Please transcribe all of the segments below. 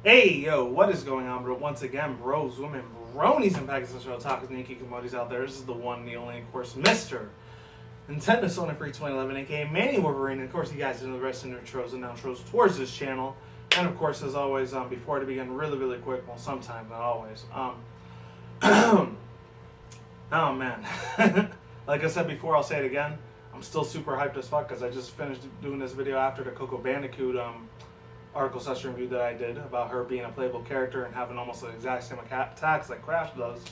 Hey, yo, what is going on, bro? Once again, bros, women, bronies, and packets of show talkers, and Nikki out there. This is the one, the only, of course, Mr. Nintendo SonicForces 2011, aka Manny Wolverine, and of course, you guys know the rest of the intros and outros towards this channel. And of course, as always, before to begin, really quick, well, sometimes, not always. Oh man, like I said before, I'll say it again. I'm still super hyped as fuck because I just finished doing this video after the Coco Bandicoot article session review that I did about her being a playable character and having almost the exact same attacks like Crash does.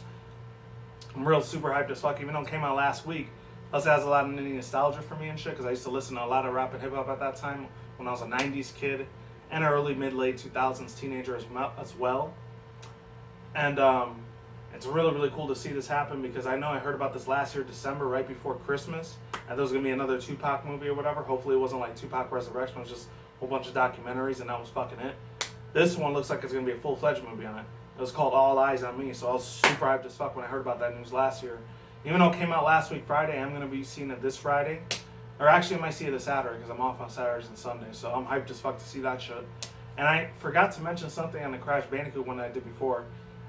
I'm real super hyped as fuck, even though it came out last week. Plus, it has a lot of nostalgia for me and shit because I used to listen to a lot of rap and hip hop at that time when I was a 90s kid and an early, mid-late 2000s teenager as well. And it's really cool to see this happen because I know I heard about this last year, December, right before Christmas, and there was going to be another Tupac movie or whatever. Hopefully it wasn't like Tupac Resurrection, it was just a whole bunch of documentaries and that was fucking it. This one looks like it's going to be a full-fledged movie on it. It was called All Eyes on Me, so I was super hyped as fuck when I heard about that news last year. Even though it came out last week Friday, I'm going to be seeing it this Friday. Or actually I might see it this Saturday because I'm off on Saturdays and Sundays, so I'm hyped as fuck to see that shit. And I forgot to mention something on the Crash Bandicoot one that I did before.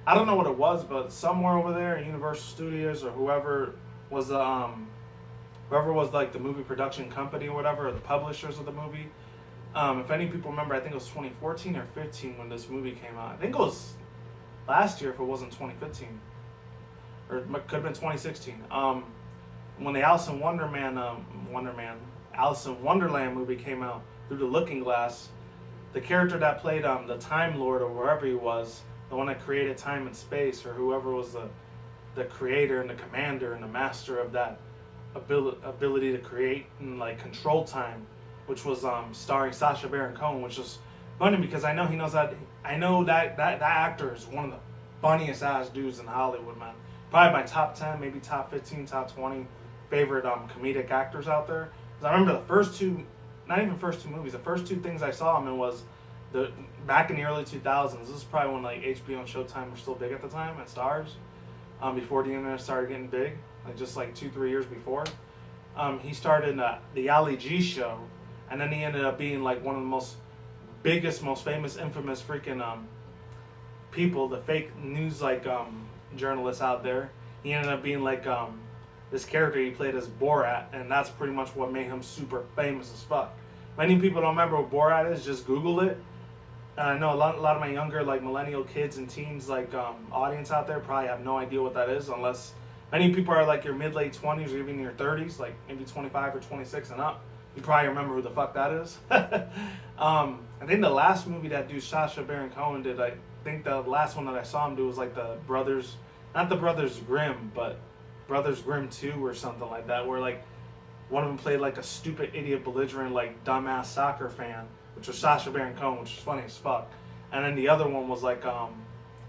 I don't know what it was, but somewhere over there in Universal Studios or whoever was like the movie production company or whatever, or the publishers of the movie. If any people remember, I think it was 2014 or 15 when this movie came out. I think it was last year if it wasn't 2015, or it could have been 2016. When the Alice in Wonderland movie came out through the Looking Glass, the character that played the Time Lord or wherever he was, the one that created time and space, or whoever was the creator and the commander and the master of that ability to create and like control time, which was starring Sacha Baron Cohen, which is funny because I know he knows that. I know that actor is one of the funniest ass dudes in Hollywood, man. Probably my top 10, maybe top 15, top 20 favorite comedic actors out there. Because I remember the first two, not even first two movies, the first two things I saw him in was back in the early 2000s. This is probably when like HBO and Showtime were still big at the time, at Stars, before the internet started getting big, like just like 2-3 years before. He started in the Ali G show, and then he ended up being like one of the most famous, infamous freaking people, the fake news like journalists out there. He ended up being like this character he played as Borat, and that's pretty much what made him super famous as fuck. Many people don't remember what Borat is, just Google it. I know a lot of my younger like millennial kids and teens like audience out there probably have no idea what that is, unless many people are like your mid-late 20s or even your 30s, like maybe 25 or 26 and up. You probably remember who the fuck that is. I think the last movie that dude Sacha Baron Cohen did, I think the last one that I saw him do was like the Brothers, not the Brothers Grimm, but Brothers Grimm 2 or something like that, where like one of them played like a stupid idiot belligerent like dumbass soccer fan, which was Sacha Baron Cohen, which was funny as fuck. And then the other one was like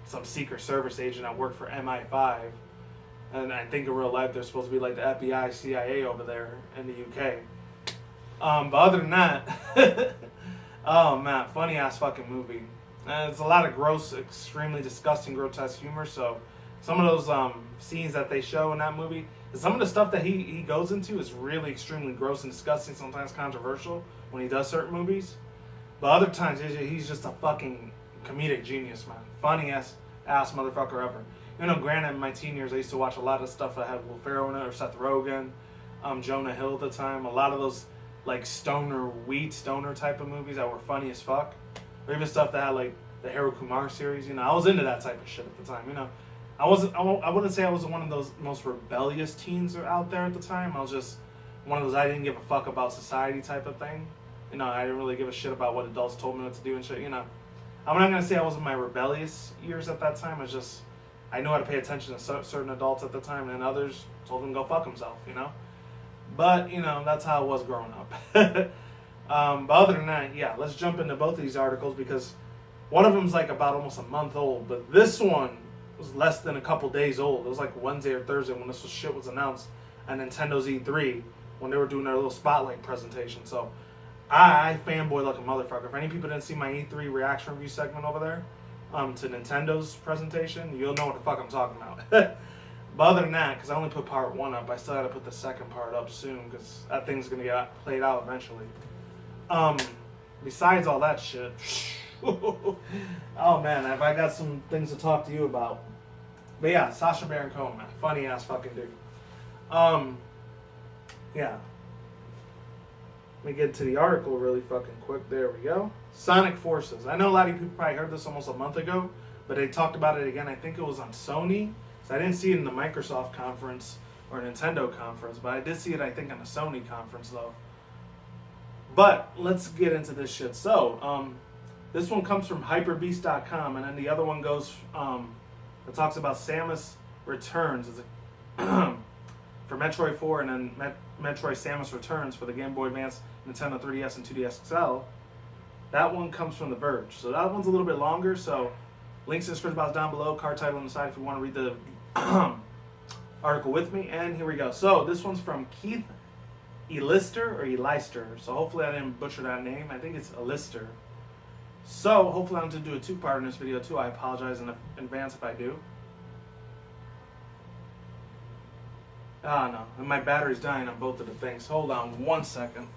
some Secret Service agent that worked for MI5. And I think in real life they're supposed to be like the FBI, CIA over there in the UK. But other than that, oh man, funny ass fucking movie. It's a lot of gross, extremely disgusting, grotesque humor. So some of those scenes that they show in that movie, and some of the stuff that he goes into is really extremely gross and disgusting, sometimes controversial when he does certain movies. But other times he's just a fucking comedic genius, man. Funny ass motherfucker ever. You know, granted, in my teen years I used to watch a lot of stuff that had Will Ferrell in it, or Seth Rogen, Jonah Hill at the time. A lot of those like stoner type of movies that were funny as fuck. Or even stuff that had like the Harold Kumar series. You know, I was into that type of shit at the time. You know, I wouldn't say I was one of those most rebellious teens out there at the time. I was just one of those I didn't give a fuck about society type of thing. You know, I didn't really give a shit about what adults told me what to do and shit. You know, I'm not gonna say I was in my rebellious years at that time. It's just I knew how to pay attention to certain adults at the time, and others told them to go fuck himself. You know, but you know that's how it was growing up. But other than that, yeah, let's jump into both of these articles because one of them's like about almost a month old, but this one was less than a couple days old. It was like Wednesday or Thursday when this shit was announced at Nintendo's E3 when they were doing their little spotlight presentation. So I fanboy like a motherfucker. If any people didn't see my E3 reaction review segment over there to Nintendo's presentation, you'll know what the fuck I'm talking about. But other than that, because I only put part 1 up, I still got to put the second part up soon because that thing's going to get played out eventually. Besides all that shit, oh Oh man, have I got some things to talk to you about? But yeah, Sacha Baron Cohen, man, funny ass fucking dude. Yeah. Let me get to the article really fucking quick. There we go. SonicForces. I know a lot of people probably heard this almost a month ago, but they talked about it again. I think it was on Sony. So I didn't see it in the Microsoft conference or Nintendo conference, but I did see it, I think, on the Sony conference though. But let's get into this shit. So, this one comes from hyperbeast.com, and then the other one goes, it talks about Samus Returns as a for Metroid 4, and then Metroid Samus Returns for the Game Boy Advance, Nintendo 3DS, and 2DS XL. That one comes from The Verge. So that one's a little bit longer, so links in the description box down below, card title on the side if you want to read the article with me. And here we go. So this one's from Keith Elister, or Elister. So hopefully I didn't butcher that name. I think it's Elister. So hopefully I'm going to do a two-part in this video too. I apologize in advance if I do. Ah, no. And my battery's dying on both of the things. Hold on 1 second.